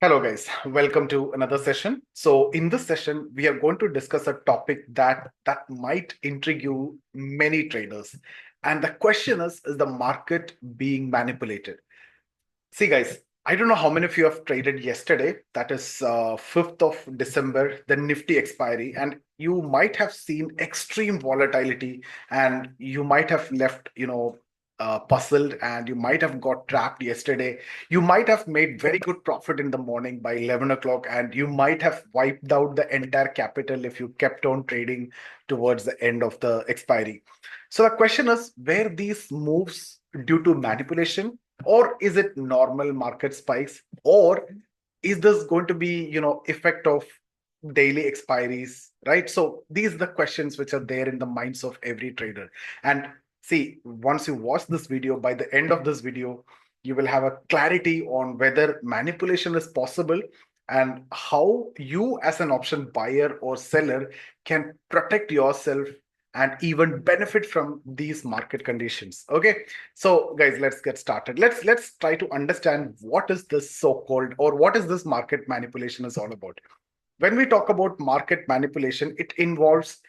Hello, guys. Welcome to another session. So, in this session, we are going to discuss a topic that might intrigue you many traders. And the question is the market being manipulated? See, guys, I don't know how many of you have traded yesterday. That is 5th of December, the Nifty expiry, and you might have seen extreme volatility, and you might have left, puzzled, and you might have got trapped yesterday. You might have made very good profit in the morning by 11 o'clock, and you might have wiped out the entire capital if you kept on trading towards the end of the expiry. So the question is, were these moves due to manipulation, or is it normal market spikes, or is this going to be effect of daily expiries, right? So these are the questions which are there in the minds of every trader. And see, once you watch this video, by the end of this video, you will have a clarity on whether manipulation is possible and how you as an option buyer or seller can protect yourself and even benefit from these market conditions. Okay, so guys, let's get started. Let's try to understand what is this so-called, or what is this market manipulation is all about. When we talk about market manipulation, it involves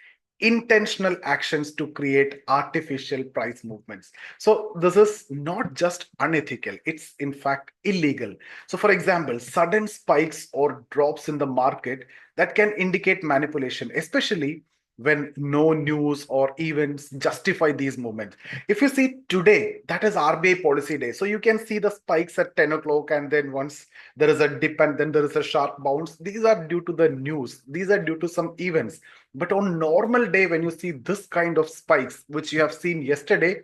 intentional actions to create artificial price movements. So this is not just unethical, it's in fact illegal. So for example, sudden spikes or drops in the market that can indicate manipulation, especially when no news or events justify these movements. If you see today, that is RBI policy day. So you can see the spikes at 10 o'clock, and then once there is a dip and then there is a sharp bounce. These are due to the news. These are due to some events. But on normal day, when you see this kind of spikes, which you have seen yesterday,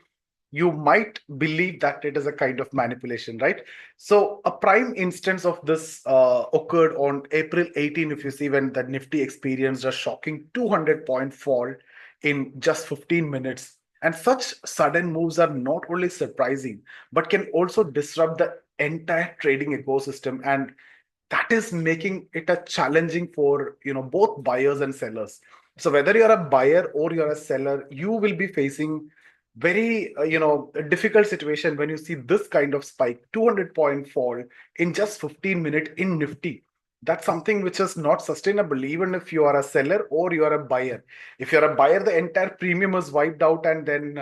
you might believe that it is a kind of manipulation, right? So a prime instance of this occurred on April 18, if you see, when the Nifty experienced a shocking 200-point fall in just 15 minutes. And such sudden moves are not only surprising, but can also disrupt the entire trading ecosystem. And that is making it a challenging for both buyers and sellers. So whether you're a buyer or you're a seller, you will be facing very a difficult situation when you see this kind of spike, 200-point fall in just 15 minutes in Nifty. That's something which is not sustainable, even if you are a seller or you are a buyer. If you're a buyer, the entire premium is wiped out, and then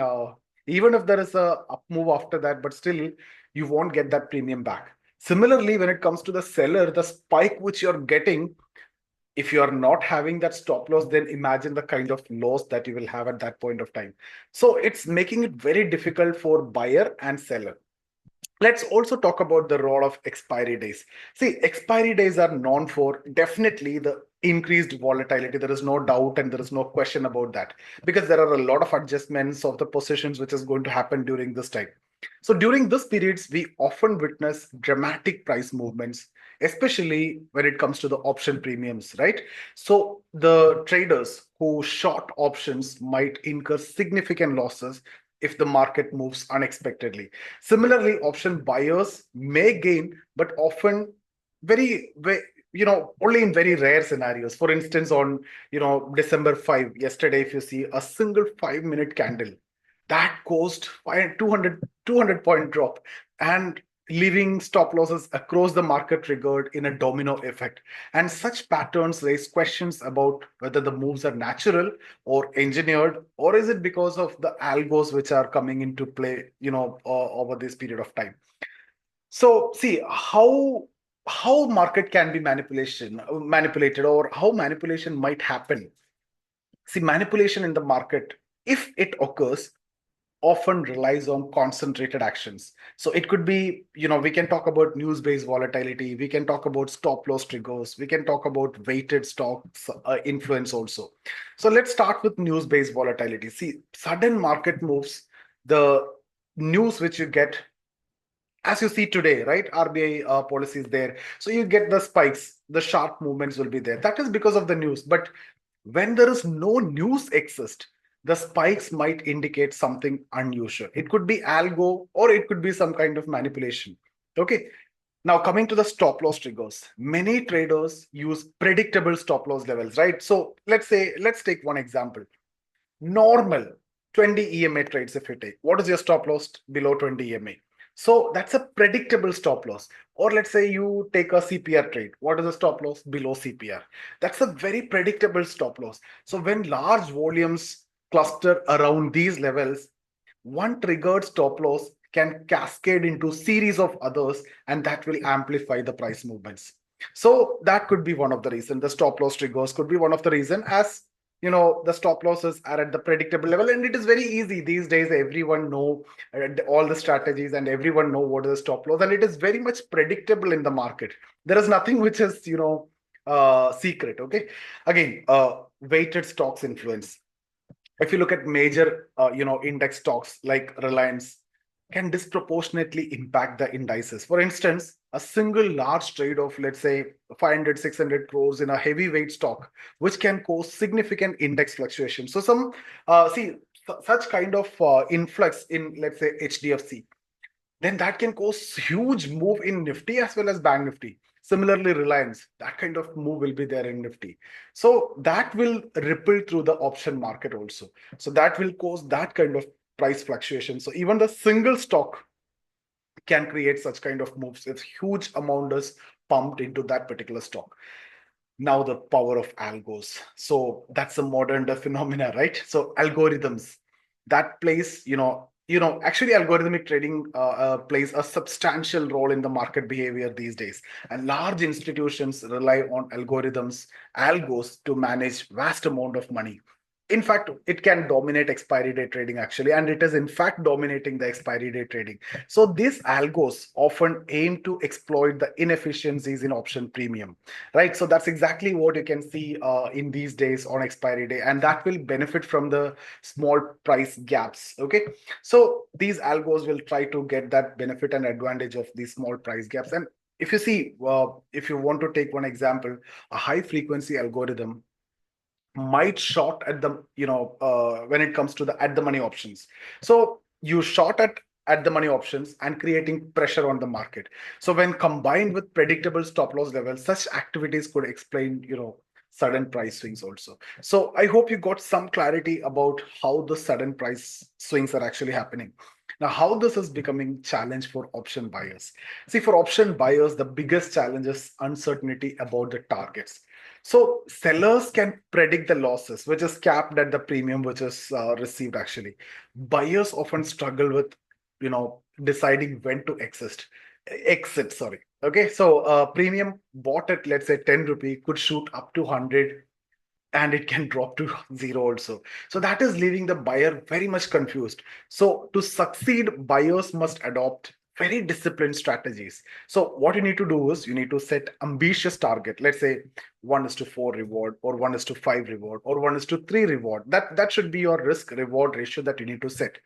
even if there is a up move after that, but still you won't get that premium back. Similarly, when it comes to the seller, the spike which you're getting, if you are not having that stop loss, then imagine the kind of loss that you will have at that point of time. So it's making it very difficult for buyer and seller. Let's also talk about the role of expiry days. See, expiry days are known for definitely the increased volatility. There is no doubt and there is no question about that, because there are a lot of adjustments of the positions which is going to happen during this time. So during this periods, we often witness dramatic price movements, especially when it comes to the option premiums, right? So the traders who short options might incur significant losses if the market moves unexpectedly. Similarly, option buyers may gain, but often very, only in very rare scenarios. For instance, on December 5 yesterday, if you see a single 5-minute candle that caused 200 point drop, and leaving stop losses across the market triggered in a domino effect. And such patterns raise questions about whether the moves are natural or engineered, or is it because of the algos which are coming into play over this period of time. So see how market can be manipulated, or how manipulation might happen. See, manipulation in the market, if it occurs, often relies on concentrated actions. So it could be, we can talk about news-based volatility, we can talk about stop loss triggers, we can talk about weighted stocks influence also. So let's start with news-based volatility. See, sudden market moves, the news which you get, as you see today, right? RBI policy is there. So you get the spikes, the sharp movements will be there. That is because of the news. But when there is no news exist, the spikes might indicate something unusual. It could be algo, or it could be some kind of manipulation. Okay. Now coming to the stop loss triggers, many traders use predictable stop loss levels, right? So let's take one example. Normal 20 EMA trades, if you take, what is your stop loss below 20 EMA? So that's a predictable stop loss. Or let's say you take a CPR trade. What is the stop loss? Below CPR. That's a very predictable stop loss. So when large volumes cluster around these levels, one triggered stop loss can cascade into series of others, and that will amplify the price movements. So that could be one of the reasons. The stop loss triggers could be one of the reason, as the stop losses are at the predictable level, and it is very easy these days. Everyone know all the strategies, and everyone know what is the stop loss, and it is very much predictable in the market. There is nothing which is secret. Okay, again, weighted stocks influence. If you look at major index stocks like Reliance, can disproportionately impact the indices. For instance, a single large trade of, let's say, 500 600 crores in a heavyweight stock, which can cause significant index fluctuation. So some such kind of influx in, let's say, HDFC, then that can cause huge move in Nifty as well as Bank Nifty. Similarly, Reliance, that kind of move will be there in Nifty. So that will ripple through the option market also. So that will cause that kind of price fluctuation. So even the single stock can create such kind of moves if huge amount is pumped into that particular stock. Now the power of algos. So that's a modern day phenomena, right? So algorithms, that plays, actually algorithmic trading plays a substantial role in the market behavior these days, and large institutions rely on algos to manage vast amount of money. In fact, it can dominate expiry day trading actually, and it is in fact dominating the expiry day trading. So these algos often aim to exploit the inefficiencies in option premium, right? So that's exactly what you can see in these days on expiry day, and that will benefit from the small price gaps. Okay, so these algos will try to get that benefit and advantage of these small price gaps. And if you see, if you want to take one example, a high frequency algorithm might short at the when it comes to the at the money options. So you short at the money options and creating pressure on the market. So when combined with predictable stop loss levels, such activities could explain sudden price swings also. So I hope you got some clarity about how the sudden price swings are actually happening. Now, how this is becoming challenge for option buyers. See, for option buyers, the biggest challenge is uncertainty about the targets. So sellers can predict the losses, which is capped at the premium which is received actually. Buyers often struggle with, deciding when to exit, sorry. Okay, so premium bought at, let's say, 10 rupee could shoot up to 100, and it can drop to zero also. So that is leaving the buyer very much confused. So to succeed, buyers must adopt very disciplined strategies. So what you need to do is you need to set ambitious target. Let's say 1:4 reward, or 1:5 reward, or 1:3 reward. That should be your risk reward ratio that you need to set.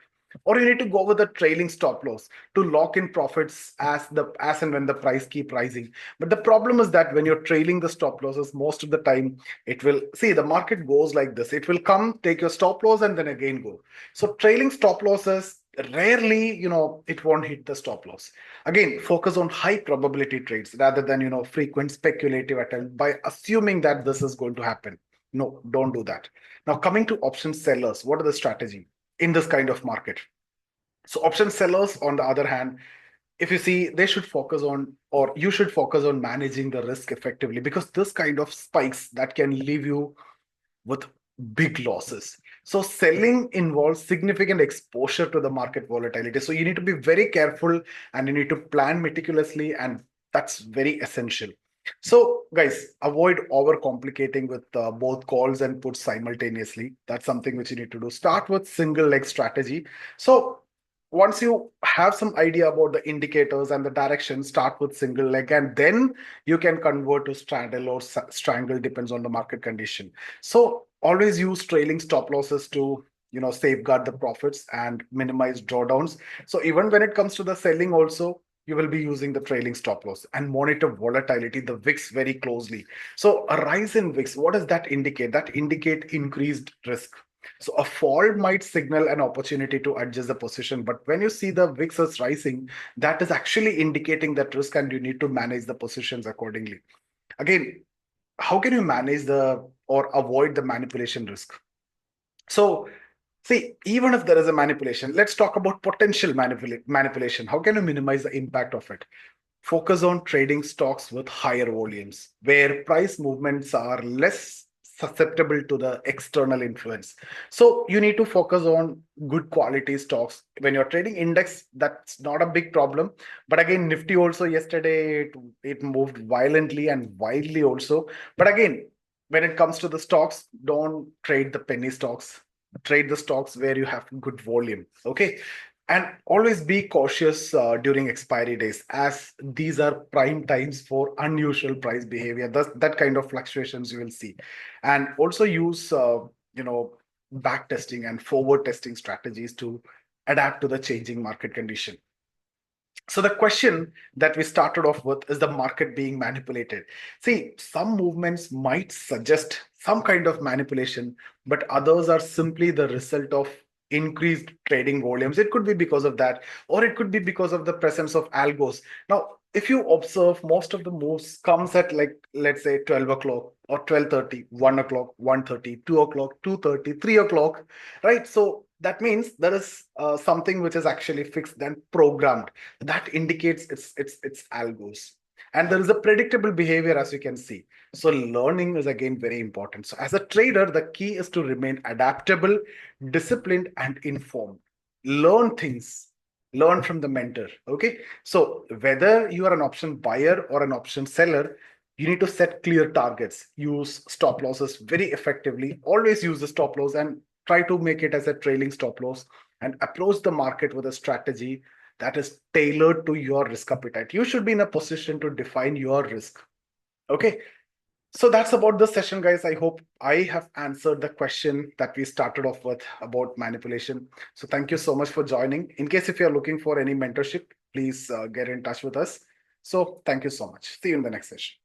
Or you need to go with a trailing stop loss to lock in profits as and when the price keep rising. But the problem is that when you're trailing the stop losses, most of the time it will see the market goes like this. It will come, take your stop loss, and then again go. So trailing stop losses rarely, it won't hit the stop loss. Again, focus on high probability trades rather than frequent speculative attempts by assuming that this is going to happen. No, don't do that. Now, coming to option sellers, what are the strategy in this kind of market? So option sellers, on the other hand, if you see, they should focus on, or you should focus on managing the risk effectively, because this kind of spikes that can leave you with big losses. So selling involves significant exposure to the market volatility. So you need to be very careful, and you need to plan meticulously, and that's very essential. So guys, avoid overcomplicating with both calls and puts simultaneously. That's something which you need to do. Start with single leg strategy. So once you have some idea about the indicators and the direction, start with single leg, and then you can convert to straddle or strangle, depends on the market condition. So always use trailing stop losses to safeguard the profits and minimize drawdowns. So even when it comes to the selling also, you will be using the trailing stop loss, and monitor volatility, the VIX, very closely. So a rise in VIX, what does that indicate? That indicate increased risk. So a fall might signal an opportunity to adjust the position, but when you see the VIX is rising, that is actually indicating that risk, and you need to manage the positions accordingly. Again, how can you manage the or avoid the manipulation risk? So See, even if there is a manipulation, let's talk about potential manipulation. How can you minimize the impact of it? Focus on trading stocks with higher volumes, where price movements are less susceptible to the external influence. So you need to focus on good quality stocks. When you're trading index, that's not a big problem. But again, Nifty also yesterday it moved violently and widely also. But again, when it comes to the stocks, don't trade the penny stocks. Trade the stocks where you have good volume. Okay, and always be cautious during expiry days, as these are prime times for unusual price behavior. That kind of fluctuations you will see. And also use back testing and forward testing strategies to adapt to the changing market condition. So the question that we started off with is the market being manipulated. See, some movements might suggest some kind of manipulation, but others are simply the result of increased trading volumes. It could be because of that, or it could be because of the presence of algos. Now, if you observe, most of the moves comes at, like, let's say 12 o'clock or 12:30, 1 o'clock, 1:30, 2 o'clock, 2:30, 3 o'clock, right? So that means there is something which is actually fixed and programmed. That indicates it's algos. And there is a predictable behavior, as you can see. So learning is again very important. So as a trader, the key is to remain adaptable, disciplined, and informed. Learn things, learn from the mentor. Okay, so whether you are an option buyer or an option seller, you need to set clear targets, use stop losses very effectively, always use the stop loss, and try to make it as a trailing stop loss, and approach the market with a strategy that is tailored to your risk appetite. You should be in a position to define your risk. Okay. So that's about the session, guys. I hope I have answered the question that we started off with about manipulation. So thank you so much for joining. In case if you're looking for any mentorship, please get in touch with us. So thank you so much. See you in the next session.